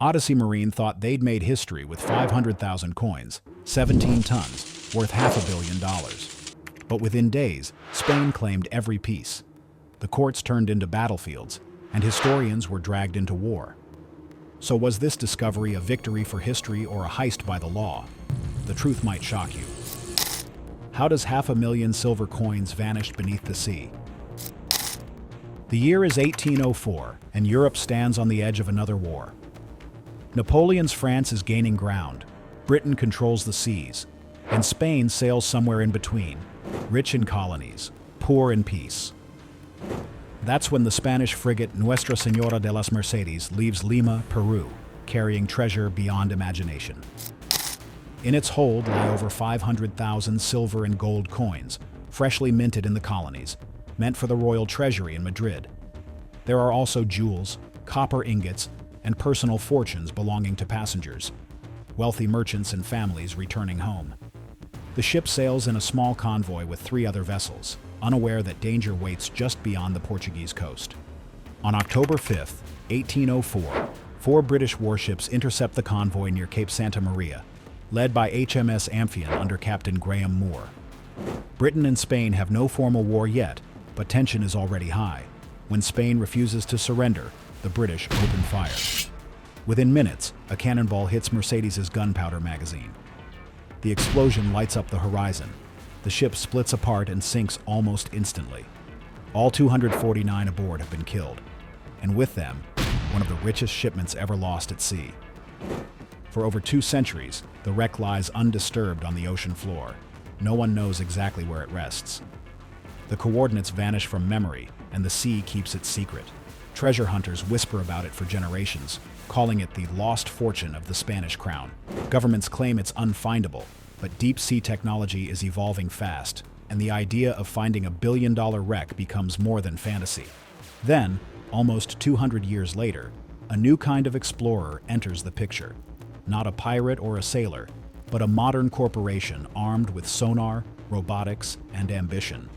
Odyssey Marine thought they'd made history with 500,000 coins, 17 tons, worth $500 million. But within days, Spain claimed every piece. The courts turned into battlefields, and historians were dragged into war. So was this discovery a victory for history or a heist by the law? The truth might shock you. How does 500,000 silver coins vanish beneath the sea? The year is 1804, and Europe stands on the edge of another war. Napoleon's France is gaining ground, Britain controls the seas, and Spain sails somewhere in between, rich in colonies, poor in peace. That's when the Spanish frigate Nuestra Señora de las Mercedes leaves Lima, Peru, carrying treasure beyond imagination. In its hold lie over 500,000 silver and gold coins, freshly minted in the colonies, meant for the royal treasury in Madrid. There are also jewels, copper ingots, and personal fortunes belonging to passengers, wealthy merchants and families returning home. The ship sails in a small convoy with 3 other vessels, unaware that danger waits just beyond the Portuguese coast. On October 5, 1804, 4 British warships intercept the convoy near Cape Santa Maria, led by HMS Amphion under Captain Graham Moore. Britain and Spain have no formal war yet, but tension is already high. When Spain refuses to surrender, the British open fire. Within minutes, a cannonball hits Mercedes's gunpowder magazine. The explosion lights up the horizon. The ship splits apart and sinks almost instantly. All 249 aboard have been killed, and with them, one of the richest shipments ever lost at sea. For over 2 centuries, the wreck lies undisturbed on the ocean floor. No one knows exactly where it rests. The coordinates vanish from memory, and the sea keeps it secret. Treasure hunters whisper about it for generations, calling it the lost fortune of the Spanish crown. Governments claim it's unfindable, but deep-sea technology is evolving fast, and the idea of finding $1 billion wreck becomes more than fantasy. Then, almost 200 years later, a new kind of explorer enters the picture. Not a pirate or a sailor, but a modern corporation armed with sonar, robotics, and ambition.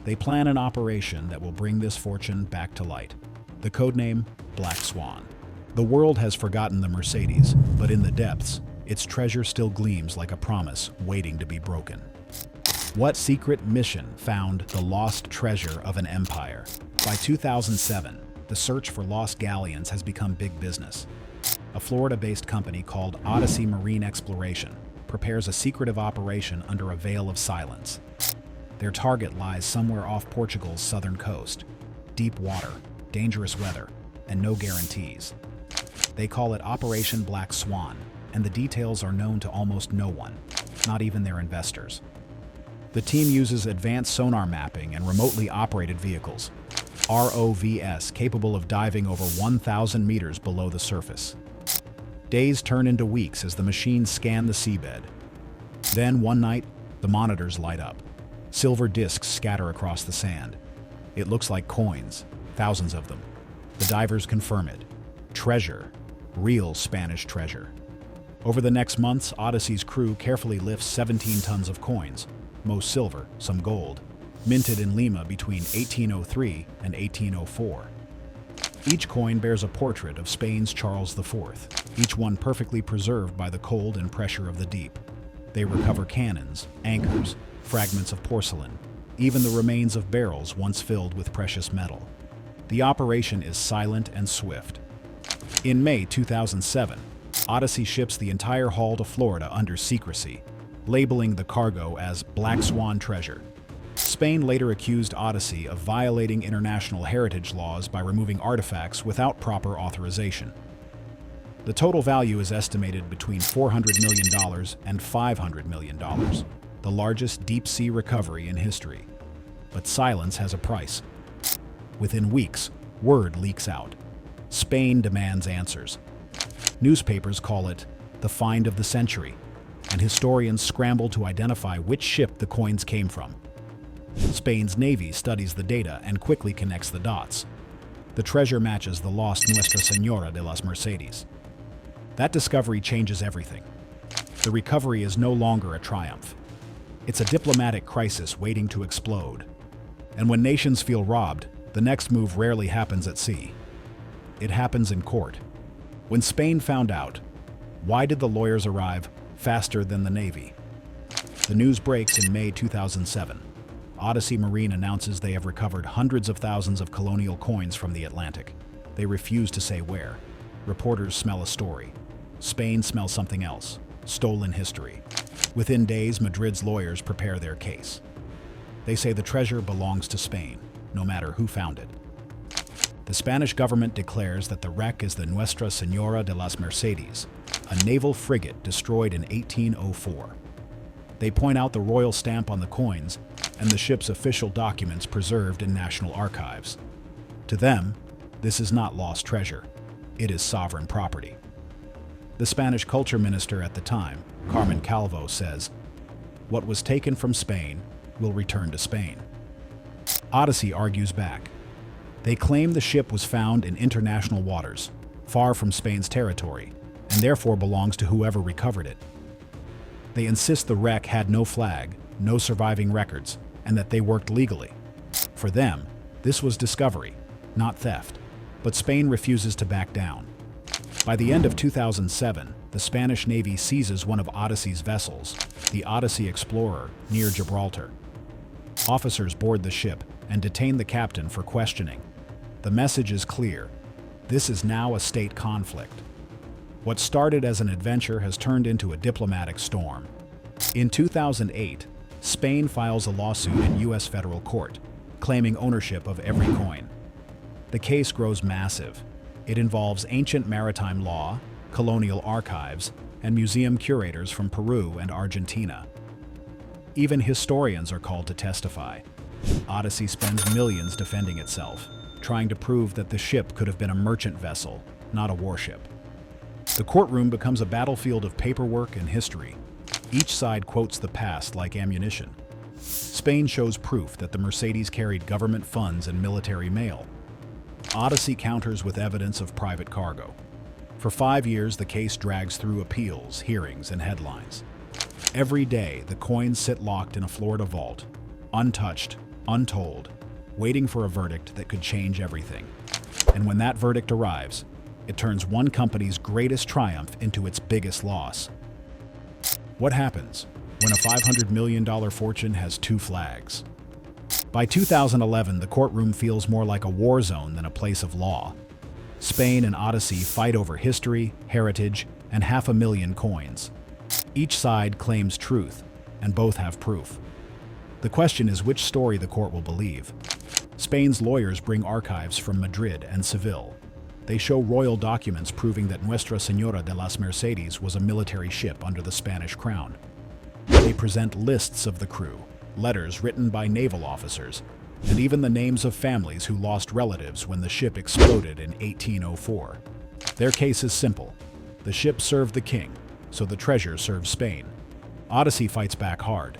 They plan an operation that will bring this fortune back to light. The codename, Black Swan. The world has forgotten the Mercedes, but in the depths, its treasure still gleams like a promise waiting to be broken. What secret mission found the lost treasure of an empire? By 2007, the search for lost galleons has become big business. A Florida-based company called Odyssey Marine Exploration prepares a secretive operation under a veil of silence. Their target lies somewhere off Portugal's southern coast. Deep water, dangerous weather, and no guarantees. They call it Operation Black Swan, and the details are known to almost no one, not even their investors. The team uses advanced sonar mapping and remotely operated vehicles, ROVs, capable of diving over 1,000 meters below the surface. Days turn into weeks as the machines scan the seabed. Then, one night, the monitors light up. Silver discs scatter across the sand. It looks like coins, thousands of them. The divers confirm it. Treasure. Real Spanish treasure. Over the next months, Odyssey's crew carefully lifts 17 tons of coins, most silver, some gold, minted in Lima between 1803 and 1804. Each coin bears a portrait of Spain's Charles IV, each one perfectly preserved by the cold and pressure of the deep. They recover cannons, anchors, fragments of porcelain, even the remains of barrels once filled with precious metal. The operation is silent and swift. In May 2007, Odyssey ships the entire haul to Florida under secrecy, labeling the cargo as Black Swan treasure. Spain later accused Odyssey of violating international heritage laws by removing artifacts without proper authorization. The total value is estimated between $400 million and $500 million, the largest deep-sea recovery in history. But silence has a price. Within weeks, word leaks out. Spain demands answers. Newspapers call it the find of the century, and historians scramble to identify which ship the coins came from. Spain's Navy studies the data and quickly connects the dots. The treasure matches the lost Nuestra Señora de las Mercedes. That discovery changes everything. The recovery is no longer a triumph. It's a diplomatic crisis waiting to explode. And when nations feel robbed, the next move rarely happens at sea. It happens in court. When Spain found out, why did the lawyers arrive faster than the Navy? The news breaks in May 2007. Odyssey Marine announces they have recovered hundreds of thousands of colonial coins from the Atlantic. They refuse to say where. Reporters smell a story. Spain smells something else. Stolen history. Within days, Madrid's lawyers prepare their case. They say the treasure belongs to Spain, no matter who found it. The Spanish government declares that the wreck is the Nuestra Señora de las Mercedes, a naval frigate destroyed in 1804. They point out the royal stamp on the coins and the ship's official documents preserved in national archives. To them, this is not lost treasure. It is sovereign property. The Spanish culture minister at the time, Carmen Calvo, says, "What was taken from Spain will return to Spain." Odyssey argues back. They claim the ship was found in international waters, far from Spain's territory, and therefore belongs to whoever recovered it. They insist the wreck had no flag, no surviving records, and that they worked legally. For them, this was discovery, not theft, but Spain refuses to back down. By the end of 2007, the Spanish Navy seizes one of Odyssey's vessels, the Odyssey Explorer, near Gibraltar. Officers board the ship and detain the captain for questioning. The message is clear. This is now a state conflict. What started as an adventure has turned into a diplomatic storm. In 2008, Spain files a lawsuit in U.S. federal court, claiming ownership of every coin. The case grows massive. It involves ancient maritime law, colonial archives, and museum curators from Peru and Argentina. Even historians are called to testify. Odyssey spends millions defending itself, trying to prove that the ship could have been a merchant vessel, not a warship. The courtroom becomes a battlefield of paperwork and history. Each side quotes the past like ammunition. Spain shows proof that the Mercedes carried government funds and military mail. Odyssey counters with evidence of private cargo. For 5 years, the case drags through appeals, hearings, and headlines. Every day, the coins sit locked in a Florida vault, untouched, untold, waiting for a verdict that could change everything. And when that verdict arrives, it turns one company's greatest triumph into its biggest loss. What happens when a $500 million fortune has two flags? By 2011, the courtroom feels more like a war zone than a place of law. Spain and Odyssey fight over history, heritage, and 500,000 coins. Each side claims truth, and both have proof. The question is which story the court will believe. Spain's lawyers bring archives from Madrid and Seville. They show royal documents proving that Nuestra Señora de las Mercedes was a military ship under the Spanish crown. They present lists of the crew, letters written by naval officers, and even the names of families who lost relatives when the ship exploded in 1804. Their case is simple. The ship served the king, so the treasure serves Spain. Odyssey fights back hard.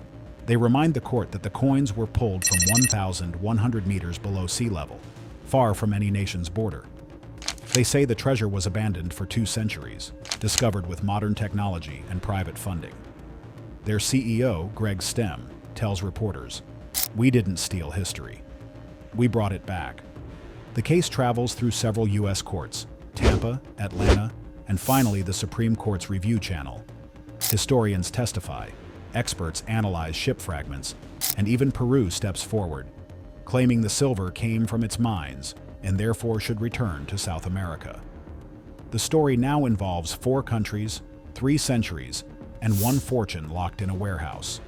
They remind the court that the coins were pulled from 1,100 meters below sea level, far from any nation's border. They say the treasure was abandoned for 2 centuries, discovered with modern technology and private funding. Their CEO, Greg Stem, tells reporters, "We didn't steal history. We brought it back." The case travels through several U.S. courts, Tampa, Atlanta, and finally the Supreme Court's review channel. Historians testify, experts analyze ship fragments, and even Peru steps forward, claiming the silver came from its mines and therefore should return to South America. The story now involves 4 countries, 3 centuries, and 1 fortune locked in a warehouse.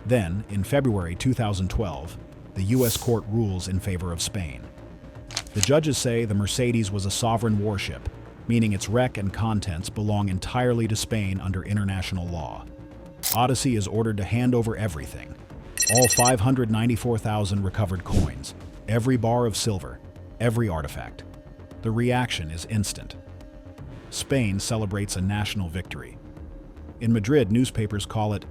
Then, in February 2012, the U.S. court rules in favor of Spain. The judges say the Mercedes was a sovereign warship, meaning its wreck and contents belong entirely to Spain under international law. Odyssey is ordered to hand over everything, all 594,000 recovered coins, every bar of silver, every artifact. The reaction is instant. Spain celebrates a national victory. In Madrid, newspapers call it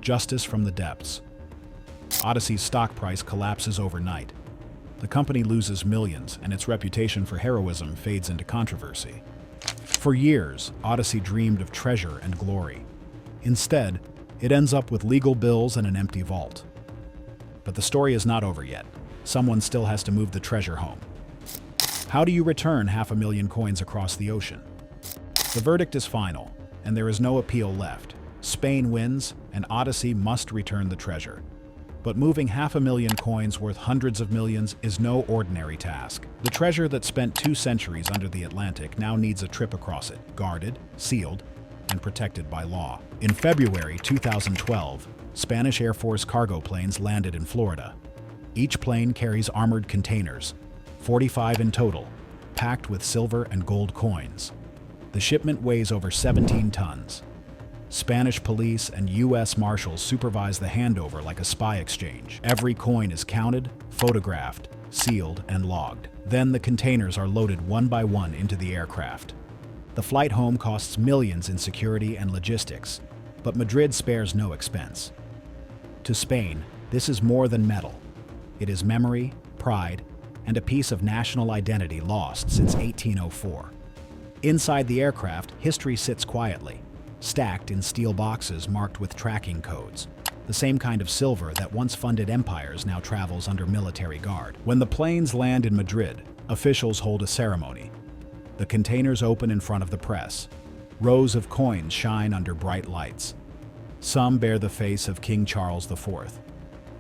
justice from the depths. Odyssey's stock price collapses overnight. The company loses millions, and its reputation for heroism fades into controversy. For years, Odyssey dreamed of treasure and glory. Instead, it ends up with legal bills and an empty vault. But the story is not over yet. Someone still has to move the treasure home. How do you return 500,000 coins across the ocean? The verdict is final, and there is no appeal left. Spain wins, and Odyssey must return the treasure. But moving 500,000 coins worth hundreds of millions is no ordinary task. The treasure that spent 2 centuries under the Atlantic now needs a trip across it, guarded, sealed, and protected by law. In February 2012, Spanish Air Force cargo planes landed in Florida. Each plane carries armored containers, 45 in total, packed with silver and gold coins. The shipment weighs over 17 tons. Spanish police and U.S. Marshals supervise the handover like a spy exchange. Every coin is counted, photographed, sealed, and logged. Then the containers are loaded one by one into the aircraft. The flight home costs millions in security and logistics, but Madrid spares no expense. To Spain, this is more than metal. It is memory, pride, and a piece of national identity lost since 1804. Inside the aircraft, history sits quietly, stacked in steel boxes marked with tracking codes. The same kind of silver that once funded empires now travels under military guard. When the planes land in Madrid, officials hold a ceremony. The containers open in front of the press. Rows of coins shine under bright lights. Some bear the face of King Charles IV.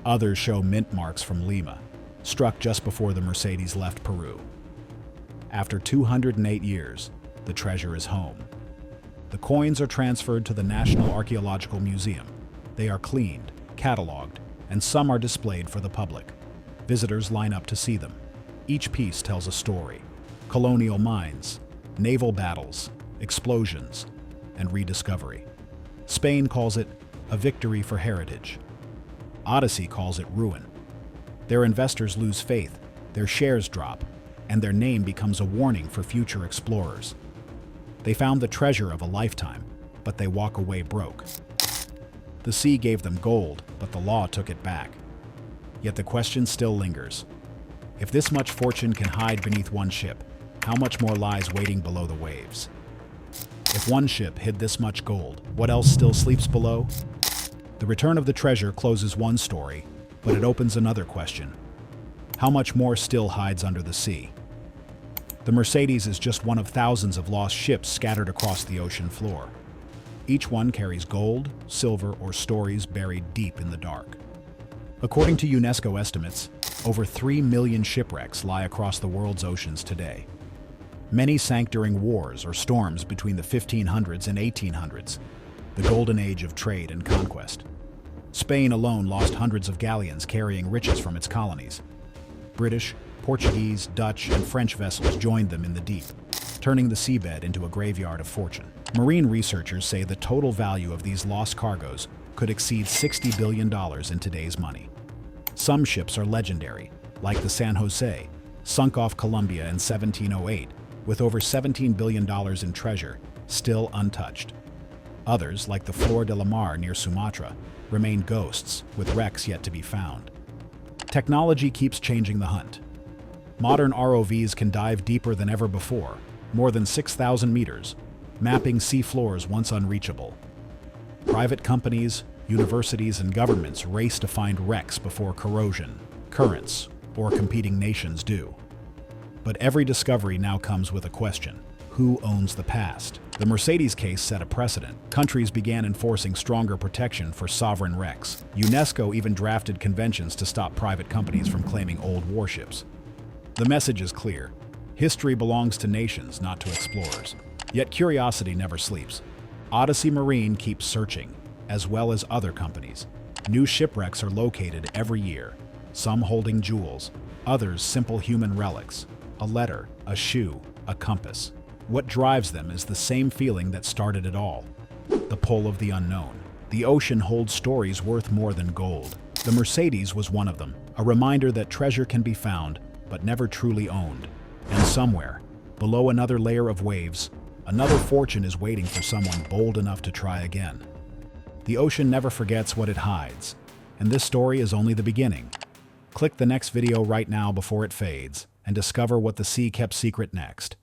Others show mint marks from Lima, struck just before the Mercedes left Peru. After 208 years, the treasure is home. The coins are transferred to the National Archaeological Museum. They are cleaned, cataloged, and some are displayed for the public. Visitors line up to see them. Each piece tells a story: colonial mines, naval battles, explosions, and rediscovery. Spain calls it a victory for heritage. Odyssey calls it ruin. Their investors lose faith, their shares drop, and their name becomes a warning for future explorers. They found the treasure of a lifetime, but they walk away broke. The sea gave them gold, but the law took it back. Yet the question still lingers. If this much fortune can hide beneath one ship, how much more lies waiting below the waves? If one ship hid this much gold, what else still sleeps below? The return of the treasure closes one story, but it opens another question. How much more still hides under the sea? The Mercedes is just one of thousands of lost ships scattered across the ocean floor. Each one carries gold, silver, or stories buried deep in the dark. According to UNESCO estimates, over 3 million shipwrecks lie across the world's oceans today. Many sank during wars or storms between the 1500s and 1800s, the golden age of trade and conquest. Spain alone lost hundreds of galleons carrying riches from its colonies. British, Portuguese, Dutch, and French vessels joined them in the deep, turning the seabed into a graveyard of fortune. Marine researchers say the total value of these lost cargoes could exceed $60 billion in today's money. Some ships are legendary, like the San Jose, sunk off Colombia in 1708, with over $17 billion in treasure, still untouched. Others, like the Flor de la Mar near Sumatra, remain ghosts, with wrecks yet to be found. Technology keeps changing the hunt. Modern ROVs can dive deeper than ever before, more than 6,000 meters, mapping sea floors once unreachable. Private companies, universities, and governments race to find wrecks before corrosion, currents, or competing nations do. But every discovery now comes with a question: who owns the past? The Mercedes case set a precedent. Countries began enforcing stronger protection for sovereign wrecks. UNESCO even drafted conventions to stop private companies from claiming old warships. The message is clear. History belongs to nations, not to explorers. Yet curiosity never sleeps. Odyssey Marine keeps searching, as well as other companies. New shipwrecks are located every year, some holding jewels, others simple human relics, a letter, a shoe, a compass. What drives them is the same feeling that started it all: the pull of the unknown. The ocean holds stories worth more than gold. The Mercedes was one of them, a reminder that treasure can be found, but never truly owned. And somewhere, below another layer of waves, another fortune is waiting for someone bold enough to try again. The ocean never forgets what it hides, and this story is only the beginning. Click the next video right now before it fades, and discover what the sea kept secret next.